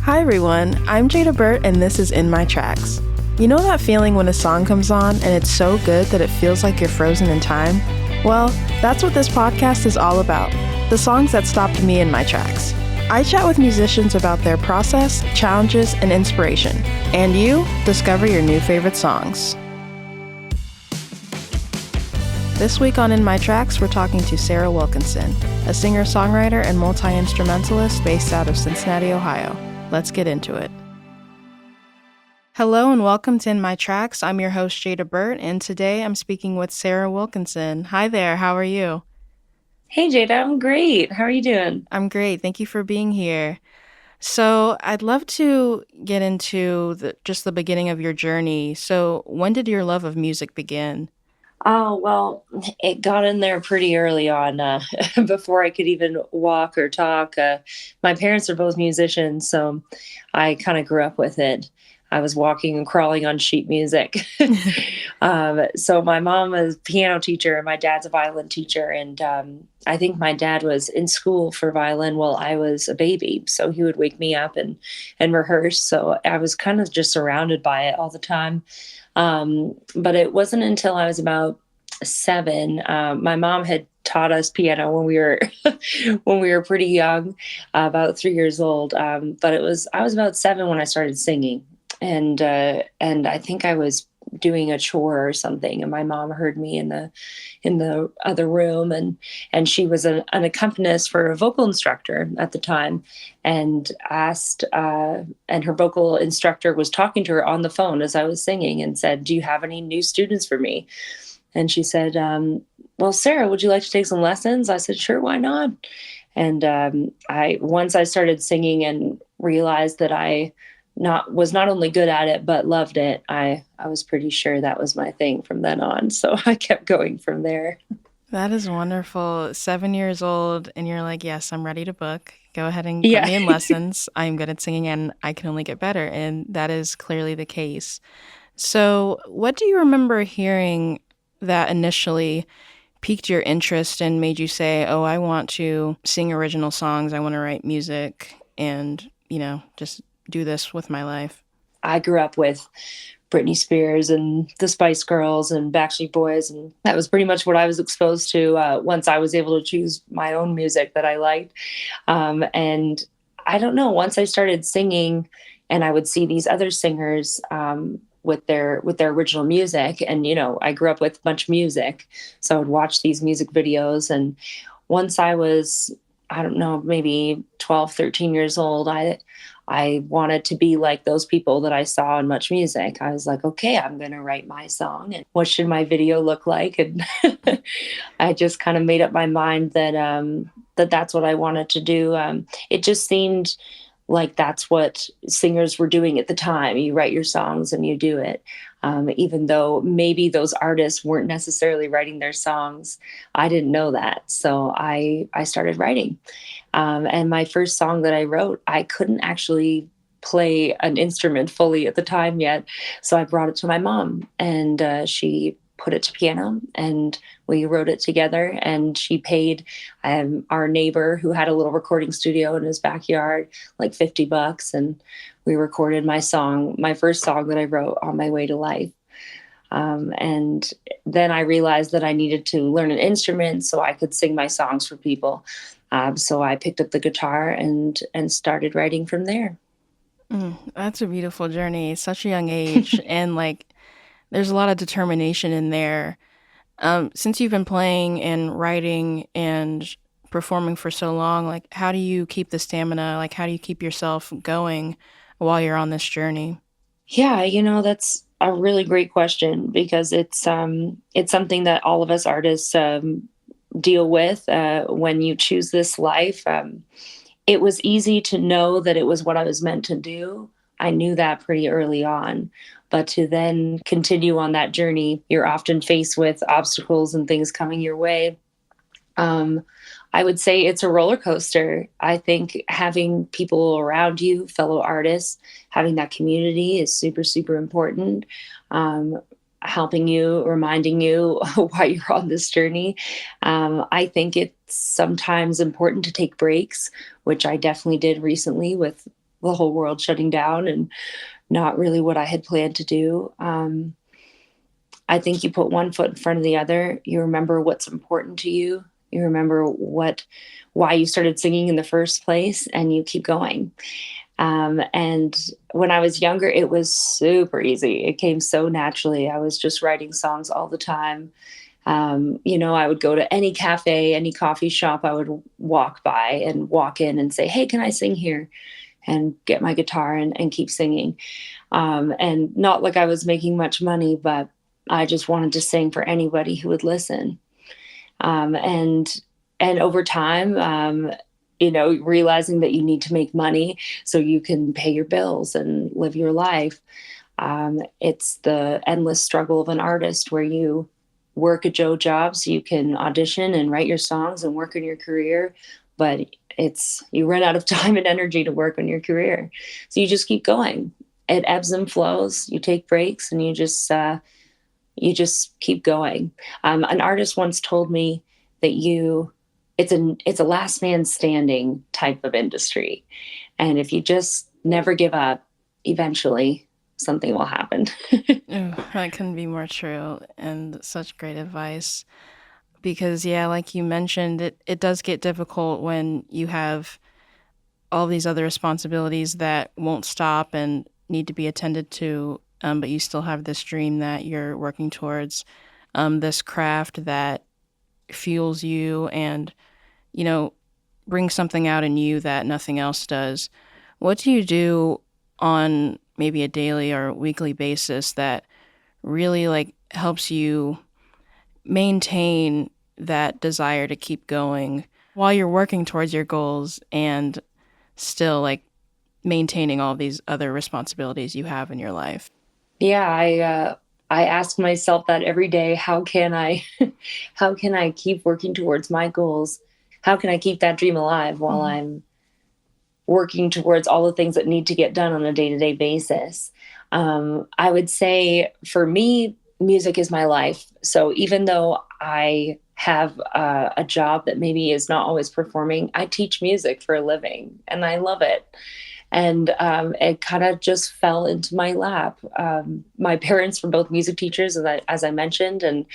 Hi everyone, I'm Jada Burt and this is In My Tracks. You know that feeling when a song comes on and it's so good that it feels like you're frozen in time? Well, that's what this podcast is all about, the songs that stopped me in my tracks. I chat with musicians about their process, challenges, and inspiration. And you discover your new favorite songs. This week on In My Tracks, we're talking to Sara Wilkinson, a singer-songwriter and multi-instrumentalist based out of Cincinnati, Ohio. Let's get into it. Hello and welcome to In My Tracks. I'm your host, Jada Burt, and today I'm speaking with Sara Wilkinson. Hi there, how are you? Hey Jada, I'm great. How are you doing? I'm great. Thank you for being here. So I'd love to get into just the beginning of your journey. So when did your love of music begin? Oh, well, it got in there pretty early on, before I could even walk or talk. My parents are both musicians, so I kind of grew up with it. I was walking and crawling on sheet music. So my mom was a piano teacher and my dad's a violin teacher. And I think my dad was in school for violin while I was a baby. So he would wake me up and rehearse. So I was kind of just surrounded by it all the time. But it wasn't until I was about 7. My mom had taught us piano when we were when we were pretty young, about 3 years old. But I was about 7 when I started singing, and I think I was doing a chore or something, and my mom heard me in the other room, and she was an accompanist for a vocal instructor at the time, and asked and her vocal instructor was talking to her on the phone as I was singing and said, "Do you have any new students for me?" And she said, "Well, Sara, would you like to take some lessons?" I said, "Sure, why not?" And I once I started singing and realized that I was not only good at it but loved it. I was pretty sure that was my thing from then on. So I kept going from there. That is wonderful. 7 years old, and you're like, yes, I'm ready to book. Go ahead and put Yeah. me in lessons. I'm good at singing and I can only get better. And that is clearly the case. So, what do you remember hearing that initially piqued your interest and made you say, oh, I want to sing original songs, I want to write music and, just do this with my life? I grew up with Britney Spears and the Spice Girls and Backstreet Boys, and that was pretty much what I was exposed to once I was able to choose my own music that I liked. And I don't know, once I started singing and I would see these other singers with their original music, and I grew up with a bunch of music, so I would watch these music videos. And once I was, I don't know, maybe 12, 13 years old, I wanted to be like those people that I saw in Much Music. I was like, okay, I'm going to write my song. And what should my video look like? And I just kind of made up my mind that that's what I wanted to do. It just seemed like that's what singers were doing at the time. You write your songs and you do it. Even though maybe those artists weren't necessarily writing their songs. I didn't know that. So I started writing. And my first song that I wrote, I couldn't actually play an instrument fully at the time yet. So I brought it to my mom, and she put it to piano, and we wrote it together. And she paid our neighbor, who had a little recording studio in his backyard, like $50, and we recorded my first song that I wrote, On My Way to Life. And then I realized that I needed to learn an instrument so I could sing my songs for people. So I picked up the guitar and started writing from there. That's a beautiful journey, such a young age. And there's a lot of determination in there. Since you've been playing and writing and performing for so long, how do you keep the stamina? How do you keep yourself going while you're on this journey? Yeah, that's a really great question, because it's something that all of us artists deal with when you choose this life. It was easy to know that it was what I was meant to do. I knew that pretty early on. But to then continue on that journey, you're often faced with obstacles and things coming your way. I would say it's a roller coaster. I think having people around you, fellow artists, having that community is super, super important. Helping you, reminding you why you're on this journey. I think it's sometimes important to take breaks, which I definitely did recently with the whole world shutting down and not really what I had planned to do. I think you put one foot in front of the other. You remember what's important to you. You remember why you started singing in the first place, and you keep going. And when I was younger, it was super easy. It came so naturally. I was just writing songs all the time. I would go to any cafe, any coffee shop I would walk by and walk in and say, "Hey, can I sing here?" And get my guitar and keep singing. And not like I was making much money, but I just wanted to sing for anybody who would listen. And over time, realizing that you need to make money so you can pay your bills and live your life. It's the endless struggle of an artist where you work a job so you can audition and write your songs and work on your career, but you run out of time and energy to work on your career. So you just keep going. It ebbs and flows. You take breaks and you just keep going. An artist once told me that it's a last man standing type of industry. And if you just never give up, eventually something will happen. Oh, that couldn't be more true, and such great advice. Because, yeah, like you mentioned, it does get difficult when you have all these other responsibilities that won't stop and need to be attended to, but you still have this dream that you're working towards, this craft that fuels you and, brings something out in you that nothing else does. What do you do on maybe a daily or weekly basis that really helps you maintain that desire to keep going while you're working towards your goals and still maintaining all these other responsibilities you have in your life? Yeah, I ask myself that every day. How can I how can I keep working towards my goals? How can I keep that dream alive while I'm working towards all the things that need to get done on a day-to-day basis? I would say for me, music is my life. So even though I have a job that maybe is not always performing, I teach music for a living and I love it. And it kind of just fell into my lap. My parents were both music teachers, as I mentioned, and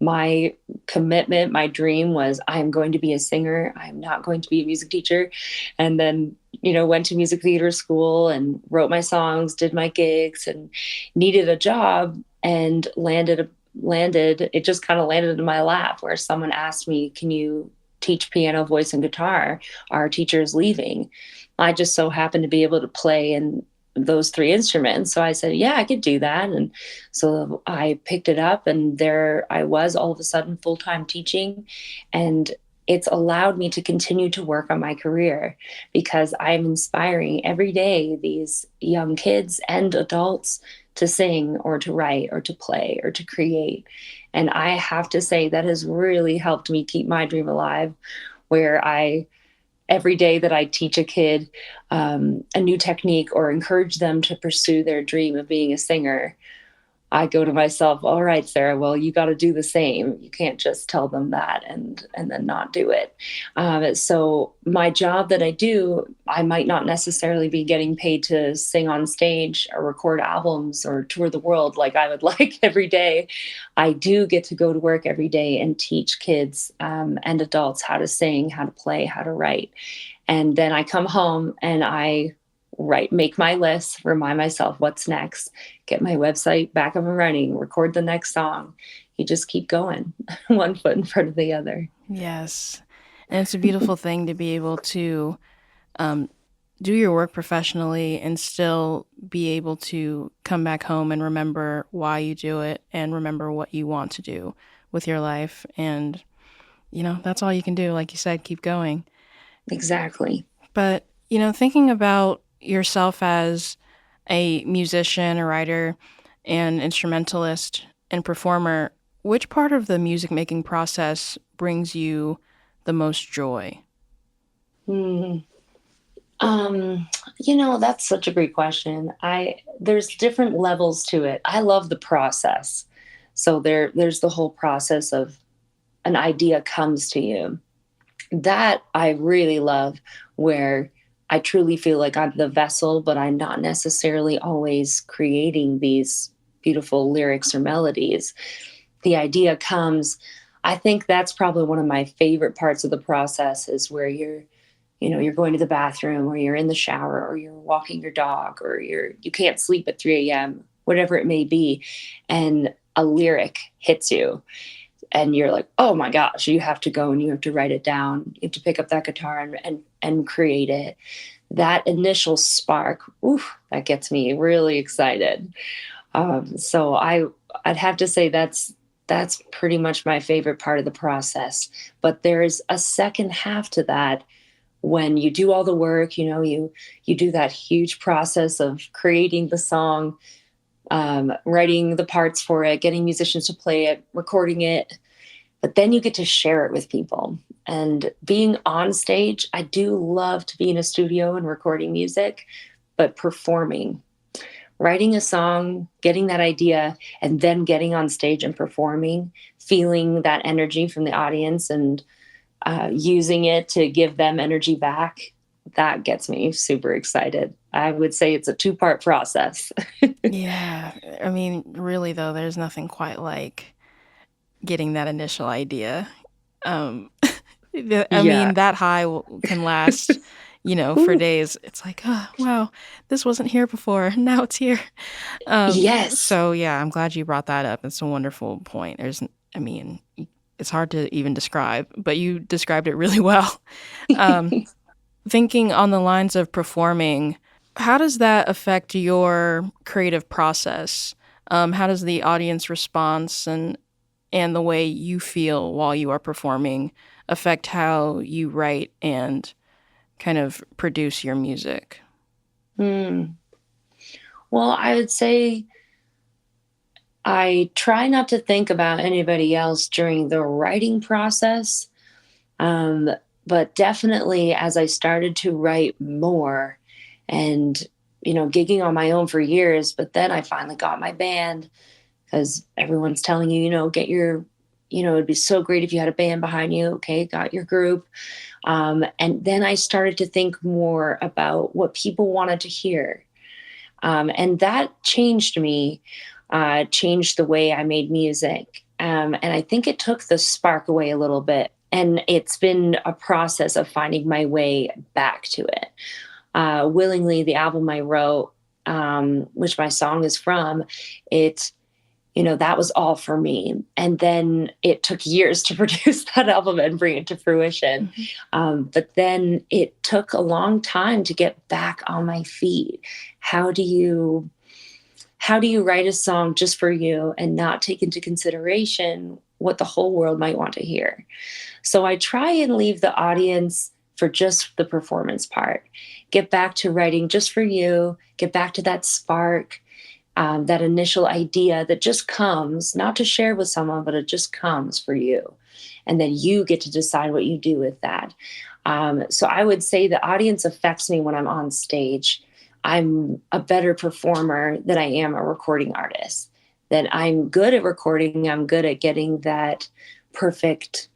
my commitment, my dream was I am going to be a singer. I'm not going to be a music teacher. And then, went to music theater school and wrote my songs, did my gigs, and needed a job and it just kind of landed in my lap where someone asked me, "Can you teach piano, voice, and guitar? Our teacher is leaving." I just so happened to be able to play in those three instruments. So I said, "Yeah, I could do that." And so I picked it up, and there I was all of a sudden full-time teaching. And it's allowed me to continue to work on my career because I'm inspiring every day these young kids and adults to sing or to write or to play or to create. And I have to say that has really helped me keep my dream alive, where every day that I teach a kid a new technique or encourage them to pursue their dream of being a singer, I go to myself, "All right, Sarah, well, you got to do the same. You can't just tell them that and then not do it." So my job that I do, I might not necessarily be getting paid to sing on stage or record albums or tour the world like I would like every day. I do get to go to work every day and teach kids and adults how to sing, how to play, how to write. And then I come home and I make my list, remind myself what's next, get my website back up and running, record the next song. You just keep going, one foot in front of the other. Yes. And it's a beautiful thing to be able to do your work professionally and still be able to come back home and remember why you do it and remember what you want to do with your life. And, that's all you can do. Like you said, keep going. Exactly. But, thinking about yourself as a musician, a writer, an instrumentalist, and performer, which part of the music making process brings you the most joy? That's such a great question. There's different levels to it. I love the process. So there's the whole process of an idea comes to you. That I really love, where I truly feel like I'm the vessel, but I'm not necessarily always creating these beautiful lyrics or melodies. The idea comes, I think that's probably one of my favorite parts of the process is where you're going to the bathroom or you're in the shower or you're walking your dog or you can't sleep at 3 a.m., whatever it may be, and a lyric hits you and you're like, oh my gosh, you have to go and you have to write it down. You have to pick up that guitar and create it. That initial spark, oof, that gets me really excited. So I'd have to say that's pretty much my favorite part of the process. But there's a second half to that when you do all the work, you do that huge process of creating the song, writing the parts for it, getting musicians to play it, recording it, but then you get to share it with people. And being on stage, I do love to be in a studio and recording music, but performing, writing a song, getting that idea, and then getting on stage and performing, feeling that energy from the audience and using it to give them energy back, that gets me super excited. I would say it's a two-part process. Yeah. I mean, really, though, there's nothing quite like getting that initial idea. Um, I Yeah. mean, that high can last, for Ooh, days. It's like, oh, wow, this wasn't here before. Now it's here. yes. So, yeah, I'm glad you brought that up. It's a wonderful point. I mean, it's hard to even describe, but you described it really well. Um, Thinking on the lines of performing, how does that affect your creative process? How does the audience response and the way you feel while you are performing affect how you write and kind of produce your music? Hmm. Well, I would say I try not to think about anybody else during the writing process. Um, but definitely as I started to write more and, gigging on my own for years, but then I finally got my band because everyone's telling you, get your, it'd be so great if you had a band behind you. Okay, got your group. And then I started to think more about what people wanted to hear. And that changed me, changed the way I made music. And I think it took the spark away a little bit. And it's been a process of finding my way back to it. Willingly, the album I wrote, which my song is from, it that was all for me. And then it took years to produce that album and bring it to fruition. Mhm. But then it took a long time to get back on my feet. How do you write a song just for you and not take into consideration what the whole world might want to hear? So I try and leave the audience for just the performance part. Get back to writing just for you, get back to that spark, that initial idea that just comes, not to share with someone, but it just comes for you. And then you get to decide what you do with that. So I would say the audience affects me when I'm on stage. I'm a better performer than I am a recording artist. That I'm good at recording, I'm good at getting that perfect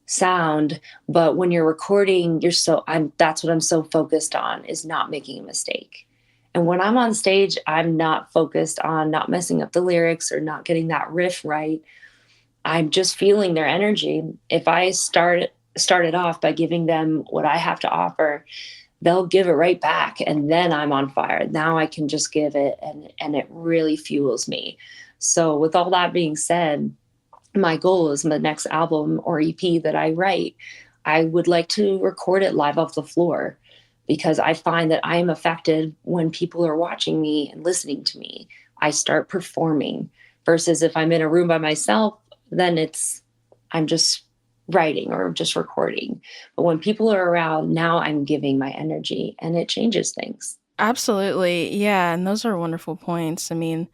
sound, but when you're recording, that's what I'm so focused on, is not making a mistake. And when I'm on stage, I'm not focused on not messing up the lyrics or not getting that riff right. I'm just feeling their energy. If I started off by giving them what I have to offer, they'll give it right back, and then I'm on fire. Now I can just give it, and it really fuels me. So with all that being said, my goal is the next album or EP that I write, I would like to record it live off the floor, because I find that I am affected when people are watching me and listening to me. I start performing, versus if I'm in a room by myself, then I'm just writing or just recording. But when people are around, now I'm giving my energy and it changes things. Absolutely. Yeah. And those are wonderful points. I mean,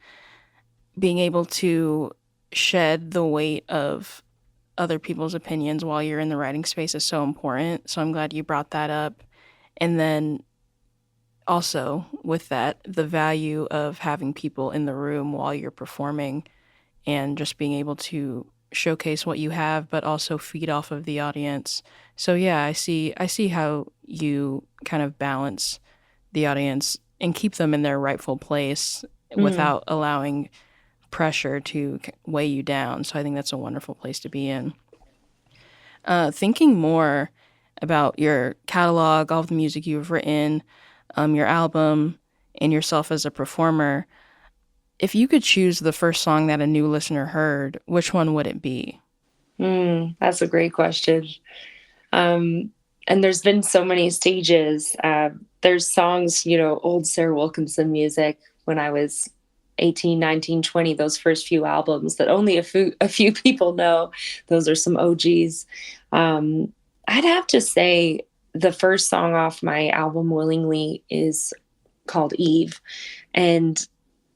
being able to shed the weight of other people's opinions while you're in the writing space is so important. So I'm glad you brought that up. And then also with that, the value of having people in the room while you're performing and just being able to showcase what you have, but also feed off of the audience. So yeah, I see how you kind of balance the audience and keep them in their rightful place without allowing pressure to weigh you down. So I think that's a wonderful place to be in. Thinking more about your catalog, all of the music you've written, your album, and yourself as a performer, if you could choose the first song that a new listener heard, which one would it be? That's a great question. And there's been so many stages. There's songs, old Sara Wilkinson music when I was 18, 19, 20, those first few albums that only a few people know. Those are some OGs. I'd have to say the first song off my album, Willingly, is called Eve. And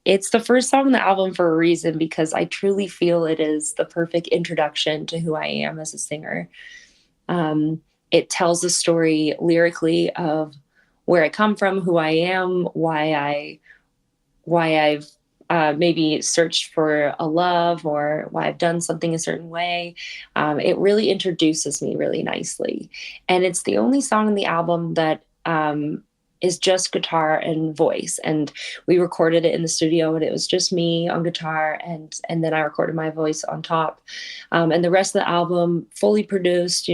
it's the first song on the album for a reason, because I truly feel it is the perfect introduction to who I am as a singer. It tells a story lyrically of where I come from, who I am, why I've maybe searched for a love, or why I've done something a certain way. It really introduces me really nicely. And it's the only song on the album that is just guitar and voice. And we recorded it in the studio, and it was just me on guitar, and then I recorded my voice on top. And the rest of the album, fully produced,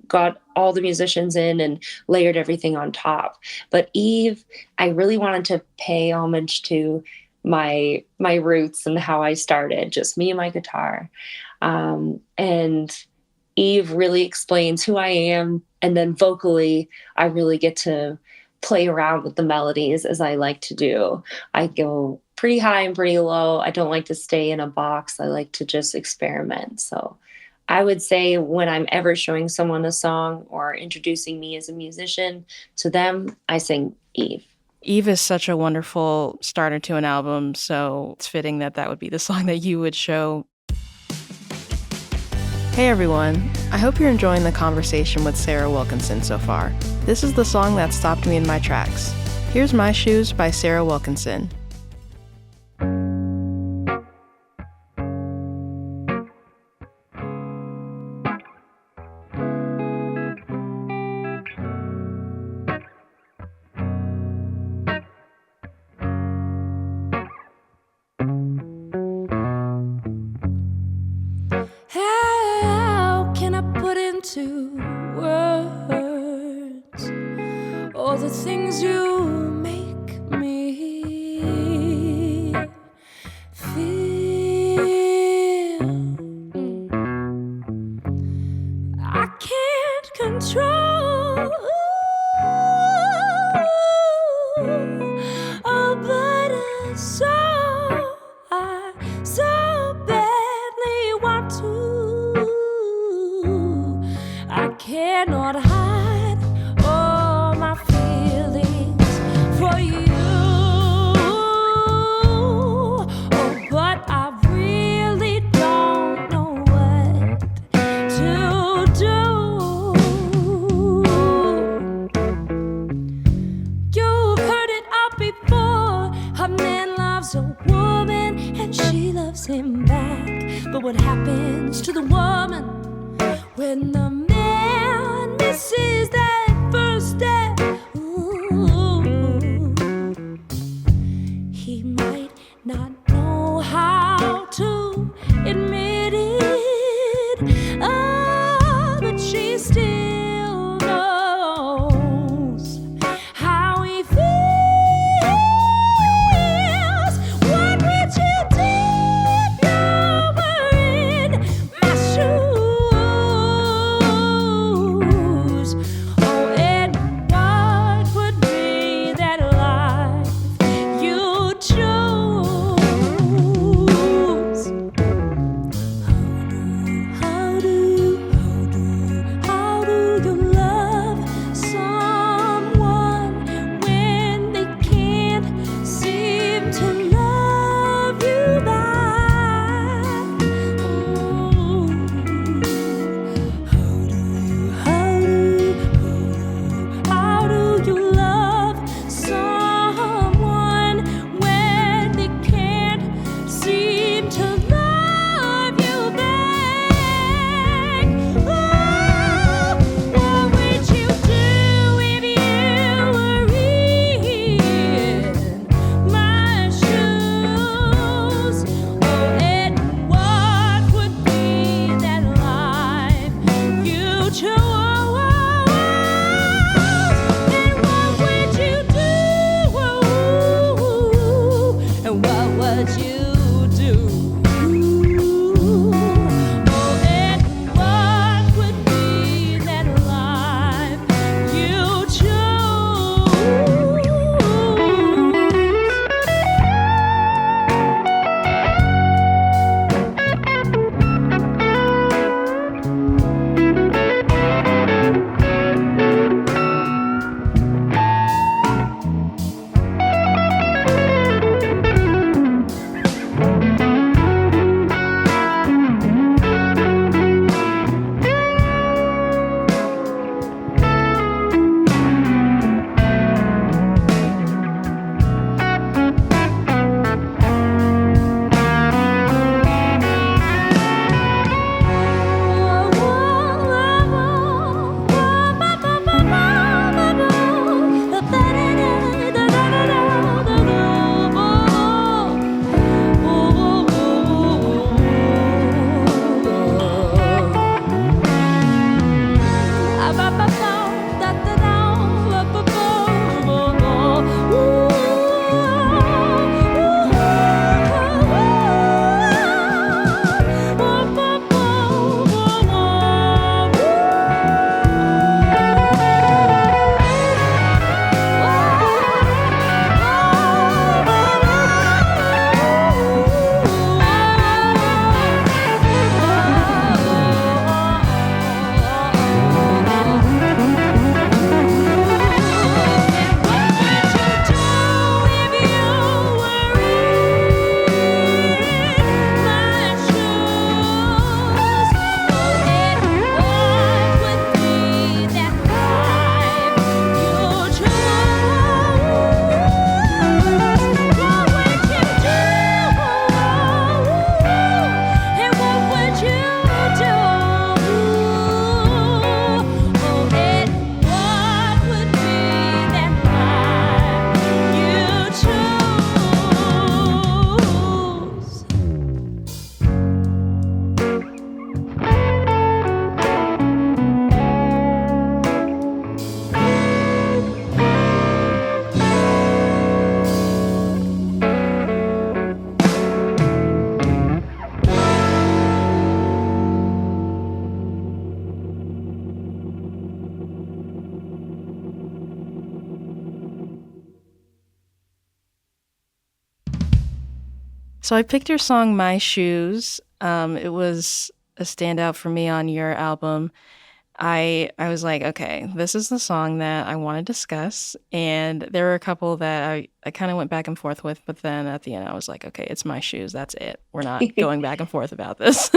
got all the musicians in and layered everything on top. But Eve, I really wanted to pay homage to my roots and how I started, just me and my guitar. And Eve really explains who I am. And then vocally, I really get to play around with the melodies as I like to do. I go pretty high and pretty low. I don't like to stay in a box. I like to just experiment. So I would say when I'm ever showing someone a song or introducing me as a musician to them, I sing Eve. Eve is such a wonderful starter to an album, so it's fitting that that would be the song that you would show. Hey everyone, I hope you're enjoying the conversation with Sara Wilkinson so far. This is the song that stopped me in my tracks. Here's My Shoes by Sara Wilkinson. How can I put into words all the things you make me feel? I can't control. Oh, but I so badly want to. I cannot hide all my feelings for you. Oh, but I really don't know what to do. You've heard it all before. A man loves a woman and she loves him back. But what happens to the woman when the man misses that first step? Ooh, he might not know how to admit it. Oh, but she still knows how he feels. What would you do if you were in my shoes? Oh, and what So I picked your song My Shoes. It was a standout for me on your album. I was like, okay, this is the song that I want to discuss. And there were a couple that I kind of went back and forth with, but then at the end I was like, okay, it's My Shoes. That's it. We're not going back and forth about this.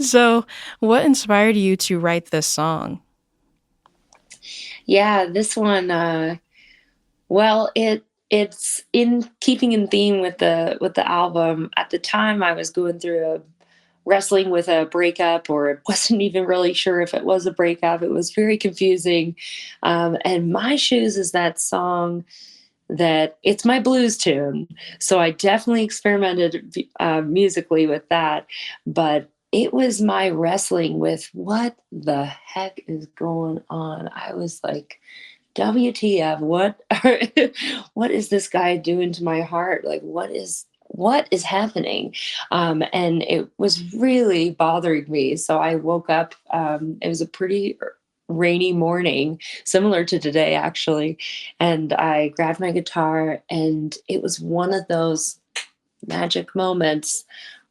So what inspired you to write this song? Yeah, this one, well, it's in keeping in theme with the album. At the time, I was going through wrestling with a breakup, or wasn't even really sure if it was a breakup. It was very confusing. And My Shoes is that song that it's my blues tune. So I definitely experimented musically with that. But it was my wrestling with what the heck is going on. I was like, WTF, what is this guy doing to my heart? Like, what is happening? And it was really bothering me. So I woke up, it was a pretty rainy morning, similar to today, actually. And I grabbed my guitar, and it was one of those magic moments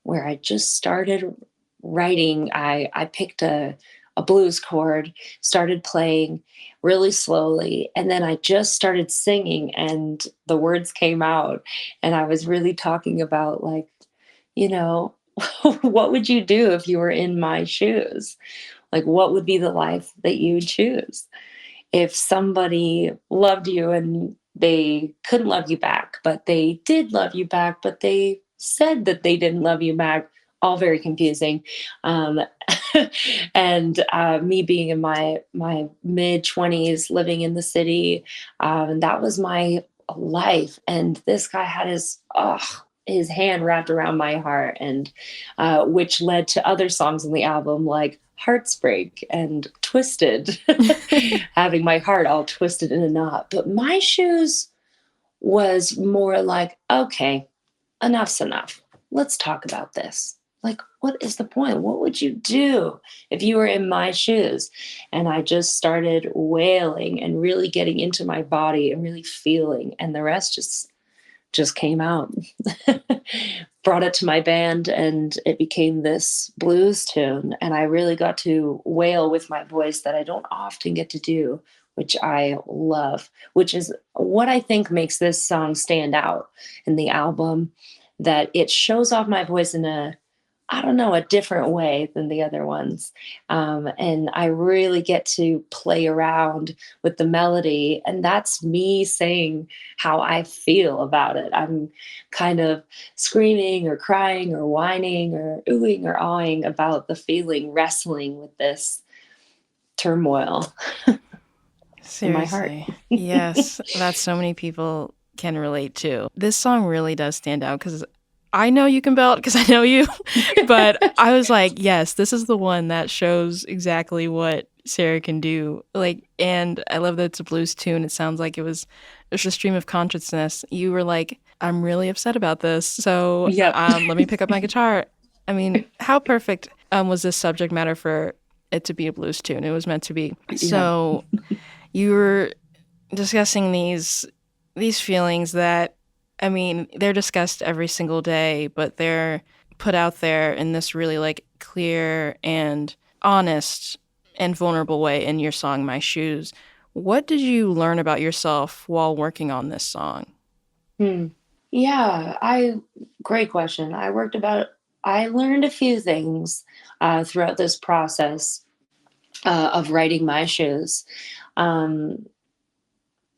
where I just started writing. I picked a blues chord, started playing really slowly, and then I just started singing, and the words came out. And I was really talking about, like, you know, what would you do if you were in my shoes? Like, what would be the life that you would choose? If somebody loved you and they couldn't love you back, but they did love you back, but they said that they didn't love you back, all very confusing. Um, and me being in my mid 20s, living in the city, that was my life. And this guy had his hand wrapped around my heart, and which led to other songs in the album like Heartsbreak and Twisted, having my heart all twisted in a knot. But My Shoes was more like, okay, enough's enough. Let's talk about this. Like, what is the point? What would you do if you were in my shoes? And I just started wailing and really getting into my body and really feeling, and the rest just came out. Brought it to my band, and it became this blues tune. And I really got to wail with my voice that I don't often get to do, which I love, which is what I think makes this song stand out in the album, that it shows off my voice in I don't know, a different way than the other ones. And I really get to play around with the melody. And that's me saying how I feel about it. I'm kind of screaming or crying or whining or oohing or awing about the feeling, wrestling with this turmoil in my heart. Seriously. Yes, that so many people can relate to. This song really does stand out because I know you can belt because I know you, but I was like, yes, this is the one that shows exactly what Sara can do. Like, and I love that it's a blues tune. It sounds like it was a stream of consciousness. You were like, I'm really upset about this, so Yep. let me pick up my guitar. I mean, how perfect was this subject matter for it to be a blues tune? It was meant to be. So you were discussing these feelings that, I mean, they're discussed every single day, but they're put out there in this really like clear and honest and vulnerable way in your song, My Shoes. What did you learn about yourself while working on this song? Yeah, great question. I learned a few things throughout this process of writing My Shoes. Um,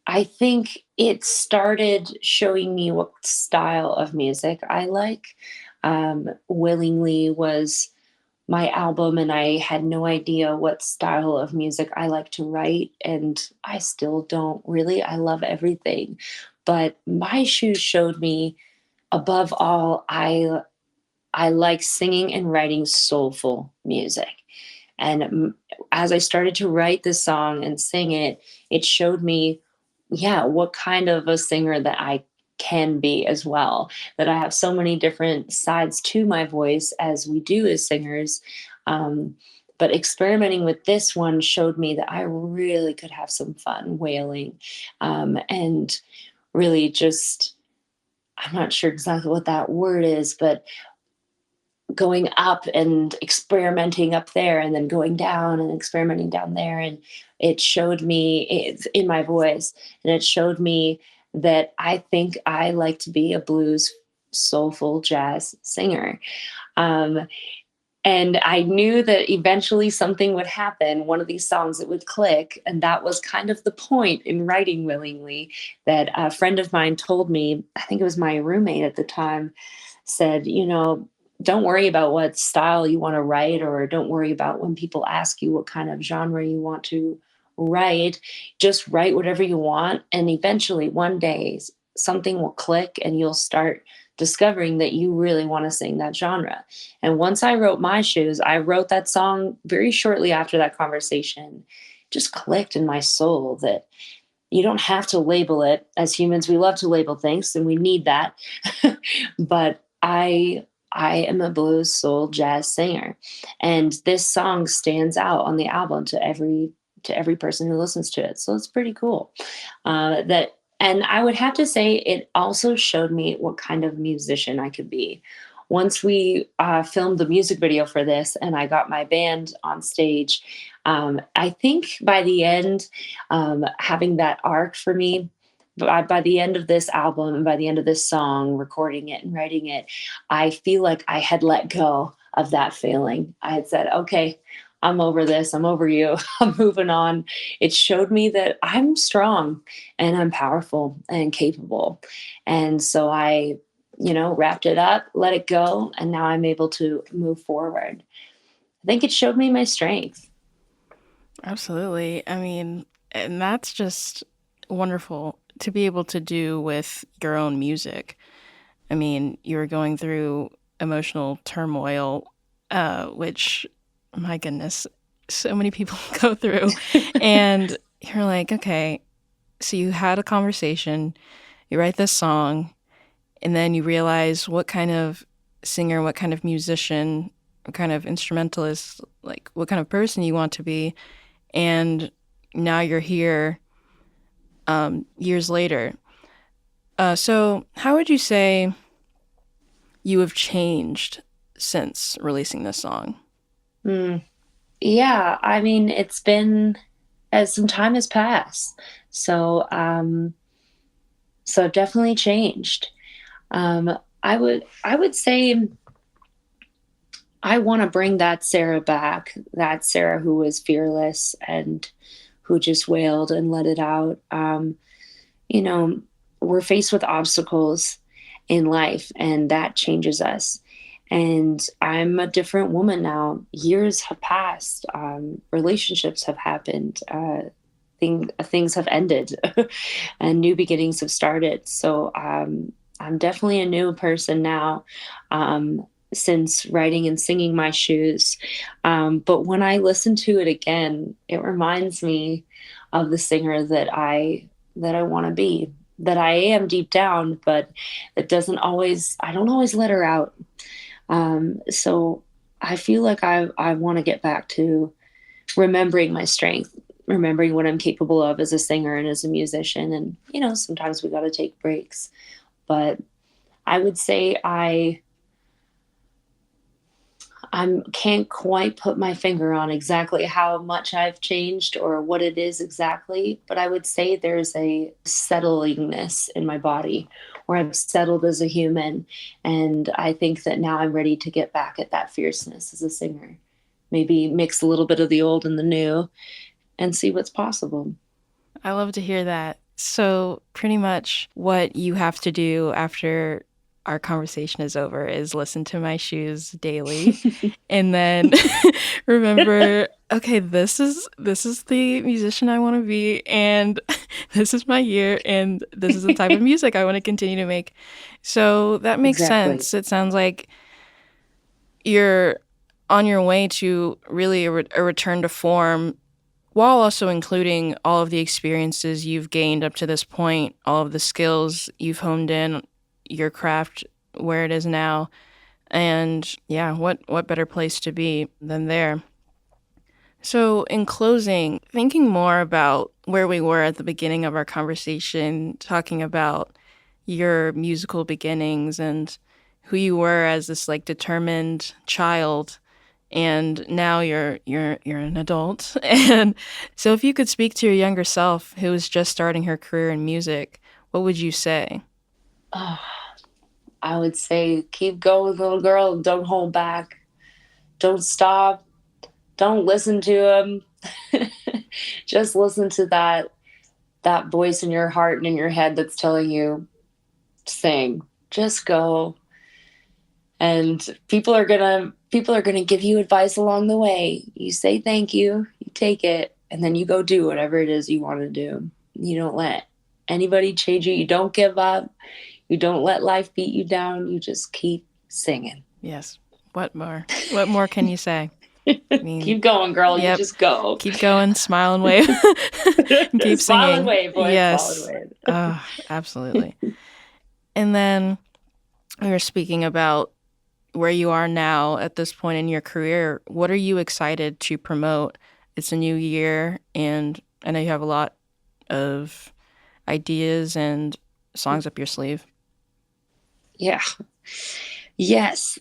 I think it started showing me what style of music I like. Willingly was my album, and I had no idea what style of music I like to write, and I still don't really. I love everything. But My Shoes showed me, above all, I like singing and writing soulful music. And as I started to write this song and sing it, it showed me, yeah, what kind of a singer that I can be as well. That I have so many different sides to my voice, as we do as singers. But experimenting with this one showed me that I really could have some fun wailing, and really just, I'm not sure exactly what that word is, but going up and experimenting up there and then going down and experimenting down there. And it showed me it's in my voice, and it showed me that I think I like to be a blues, soulful jazz singer. Um, and I knew that eventually something would happen, one of these songs that would click. And that was kind of the point in writing Willingly, that a friend of mine told me, I think it was my roommate at the time, said, don't worry about what style you want to write, or don't worry about when people ask you what kind of genre you want to write. Just write whatever you want. And eventually, one day, something will click and you'll start discovering that you really want to sing that genre. And once I wrote My Shoes, I wrote that song very shortly after that conversation. It just clicked in my soul that you don't have to label it. As humans, we love to label things and we need that. But I am a blues, soul, jazz singer, and this song stands out on the album to every person who listens to it. So it's pretty cool. And I would have to say it also showed me what kind of musician I could be. Once we filmed the music video for this, and I got my band on stage, I think by the end, having that arc for me, by the end of this album and by the end of this song, recording it and writing it, I feel like I had let go of that feeling. I had said, okay, I'm over this. I'm over you. I'm moving on. It showed me that I'm strong and I'm powerful and capable. And so I, wrapped it up, let it go. And now I'm able to move forward. I think it showed me my strength. Absolutely. I mean, and that's just wonderful to be able to do with your own music. I mean, you were going through emotional turmoil, which, my goodness, so many people go through. And you're like, okay, so you had a conversation, you write this song, and then you realize what kind of singer, what kind of musician, what kind of instrumentalist, like what kind of person you want to be. And now you're here years later. So how would you say you have changed since releasing this song? Yeah, I mean, it's been as some time has passed. So so definitely changed. I would say I want to bring that Sara back, that Sara who was fearless and who just wailed and let it out. We're faced with obstacles in life, and that changes us. And I'm a different woman now. Years have passed. Relationships have happened. Things have ended, and new beginnings have started. So I'm definitely a new person now. Since writing and singing My Shoes. But when I listen to it again, it reminds me of the singer that I want to be, that I am deep down, but I don't always let her out. So I feel like I want to get back to remembering my strength, remembering what I'm capable of as a singer and as a musician. And, sometimes we got to take breaks, but I would say I can't quite put my finger on exactly how much I've changed or what it is exactly, but I would say there's a settlingness in my body where I've settled as a human. And I think that now I'm ready to get back at that fierceness as a singer. Maybe mix a little bit of the old and the new and see what's possible. I love to hear that. So pretty much what you have to do after our conversation is over is listen to My Shoes daily and then remember, okay, this is the musician I want to be, and this is my year, and this is the type of music I want to continue to make. So that makes sense. It sounds like you're on your way to really a return to form, while also including all of the experiences you've gained up to this point, all of the skills you've honed in, your craft where it is now. And yeah, what better place to be than there? So in closing, thinking more about where we were at the beginning of our conversation, talking about your musical beginnings and who you were as this like determined child, and now you're an adult. And so if you could speak to your younger self who was just starting her career in music, what would you say? Oh, I would say keep going, little girl. Don't hold back. Don't stop. Don't listen to him. Just listen to that voice in your heart and in your head that's telling you, sing. Just go. And people are gonna give you advice along the way. You say thank you, you take it, and then you go do whatever it is you want to do. You don't let anybody change you. You don't give up. You don't let life beat you down. You just keep singing. Yes. What more? What more can you say? I mean, Keep going, girl. yep. You just go. Keep going, smile and wave. And keep Smile singing. and wave, boy. Yes. Smile and wave. Oh, absolutely. And then we were speaking about where you are now at this point in your career. What are you excited to promote? It's a new year, and I know you have a lot of ideas and songs up your sleeve. Yeah. Yes.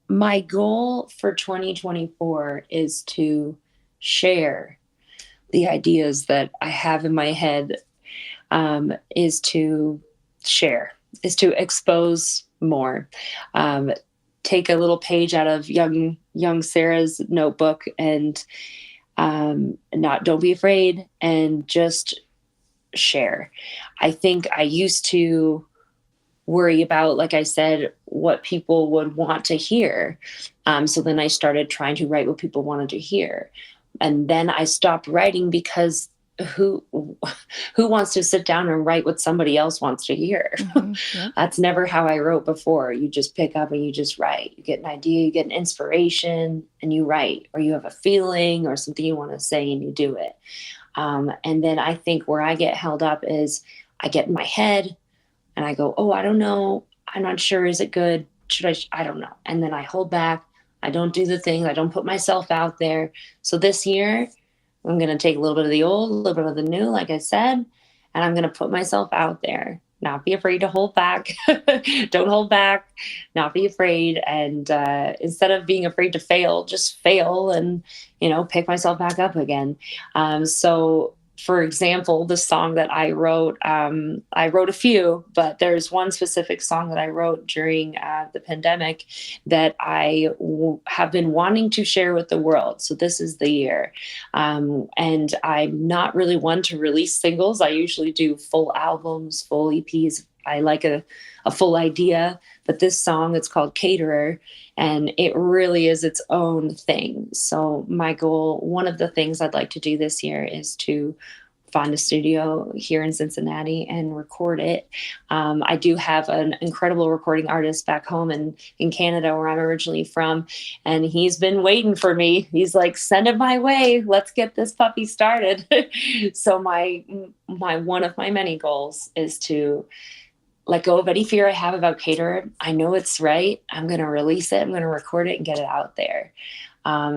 My goal for 2024 is to share the ideas that I have in my head, is to share, is to expose more. Take a little page out of young Sarah's notebook and don't be afraid and just share. I think I used to worry about, like I said, what people would want to hear. So then I started trying to write what people wanted to hear. And then I stopped writing because who wants to sit down and write what somebody else wants to hear? Mm-hmm. Yeah. That's never how I wrote before. You just pick up and you just write. You get an idea, you get an inspiration, and you write, or you have a feeling or something you want to say and you do it. And then I think where I get held up is I get in my head and I go, oh, I don't know. I'm not sure. Is it good? Should I don't know. And then I hold back. I don't do the thing. I don't put myself out there. So this year, I'm going to take a little bit of the old, a little bit of the new, like I said, and I'm going to put myself out there. Not be afraid to hold back. Don't hold back. Not be afraid. And instead of being afraid to fail, just fail and, pick myself back up again. So, for example, the song that I wrote a few, but there's one specific song that I wrote during the pandemic that I have been wanting to share with the world. So this is the year. And I'm not really one to release singles. I usually do full albums, full EPs. I like a full idea, but this song, it's called Caterer, and it really is its own thing. So my goal, one of the things I'd like to do this year is to find a studio here in Cincinnati and record it. I do have an incredible recording artist back home in Canada, where I'm originally from, and he's been waiting for me. He's like, send it my way. Let's get this puppy started. So my one of my many goals is to let go of any fear I have about Caterer. I know it's right. I'm going to release it. I'm going to record it and get it out there.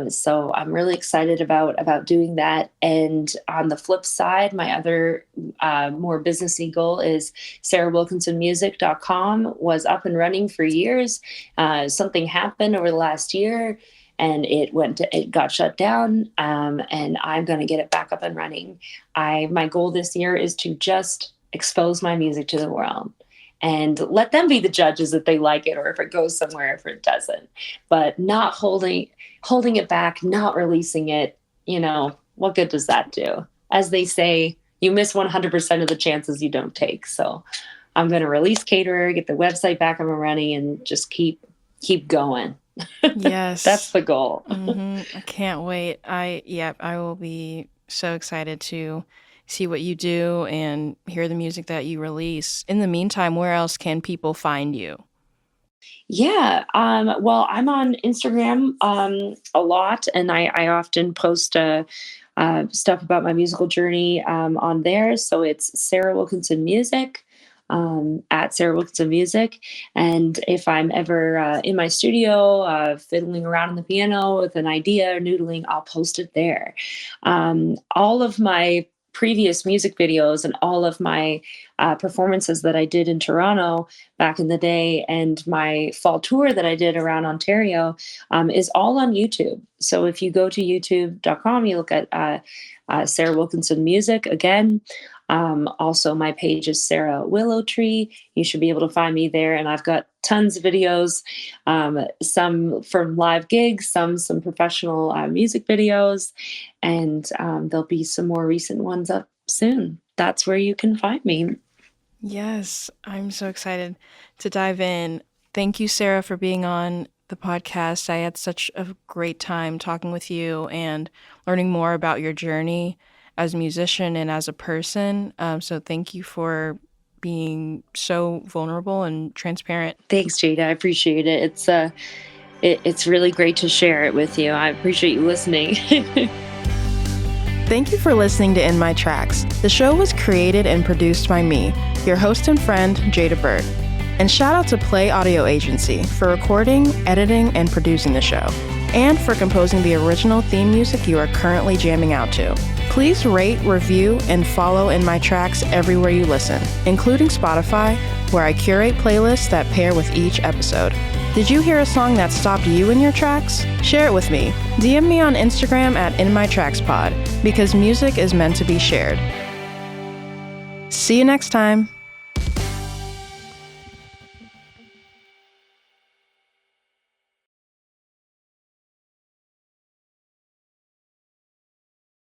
So I'm really excited about doing that. And on the flip side, my other more businessy goal is SaraWilkinsonMusic.com was up and running for years. Something happened over the last year, and it got shut down. And I'm going to get it back up and running. My goal this year is to just expose my music to the world and let them be the judges if they like it or if it goes somewhere, if it doesn't, but not holding it back, not releasing it. What good does that do? As they say, you miss 100% of the chances you don't take. So I'm going to release Caterer, get the website back up and running, and just keep going. Yes. That's the goal. Mm-hmm. I can't wait. I will be so excited to see what you do and hear the music that you release. In the meantime, where else can people find you? Yeah. Well, I'm on Instagram a lot, and I often post stuff about my musical journey on there. So it's Sara Wilkinson Music, at Sara Wilkinson Music. And if I'm ever in my studio fiddling around on the piano with an idea or noodling, I'll post it there. All of my previous music videos and all of my performances that I did in Toronto back in the day, and my fall tour that I did around Ontario, is all on YouTube. So if you go to youtube.com, you look at Sara Wilkinson Music again. Also, my page is Sara Willowtree. You should be able to find me there. And I've got tons of videos, some from live gigs, some professional music videos, and there'll be some more recent ones up soon. That's where you can find me. Yes, I'm so excited to dive in. Thank you, Sara, for being on the podcast. I had such a great time talking with you and learning more about your journey as a musician and as a person. So thank you for being so vulnerable and transparent. Thanks, Jada. I appreciate it. It's really great to share it with you. I appreciate you listening. Thank you for listening to In My Tracks. The show was created and produced by me, your host and friend, Jada Burt. And shout out to Play Audio Agency for recording, editing, and producing the show, and for composing the original theme music you are currently jamming out to. Please rate, review, and follow In My Tracks everywhere you listen, including Spotify, where I curate playlists that pair with each episode. Did you hear a song that stopped you in your tracks? Share it with me. DM me on Instagram at InMyTracksPod, because music is meant to be shared. See you next time.